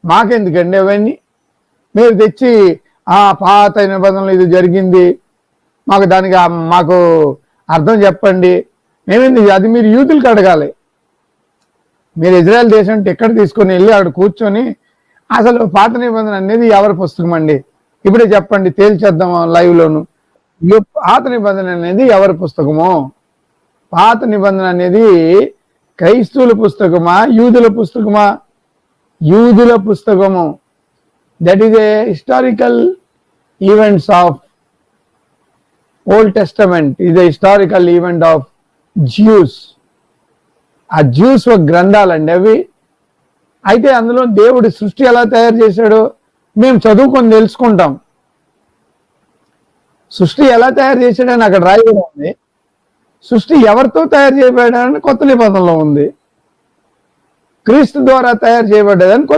మాకెందుకండి అవన్నీ? మీరు తెచ్చి పాత నిబంధనలు ఇది జరిగింది, మాకు అర్థం చెప్పండి. మేమేంది అది మీరు యూతులకు అడగాలి. మీరు ఇజ్రాయెల్ దేశం టికెట్ తీసుకొని వెళ్ళి అక్కడ కూర్చొని అసలు పాత నిబంధన అనేది ఎవరి పుస్తకం అండి, ఇప్పుడే చెప్పండి, తేల్చేద్దాం లైవ్లోను. పాత నిబంధన అనేది ఎవరి పుస్తకము? పాత నిబంధన అనేది క్రైస్తవుల పుస్తకమా, యూదుల పుస్తకమా? యూదుల పుస్తకము. That is a historical events of old testament, is a historical event of juice. ఆ జ్యూస్ ఒక గ్రంథాలండి అవి. అయితే అందులో దేవుడి సృష్టి ఎలా తయారు చేశాడో మేము చదువుకొని తెలుసుకుంటాం. సృష్టి ఎలా తయారు చేశాడని అక్కడ రాయబడి ఉంది. సృష్టి ఎవరితో తయారు చేయబడ్డాడని కొత్త నిబంధనలో ఉంది. క్రీస్తు ద్వారా తయారు చేయబడ్డదని కొత్త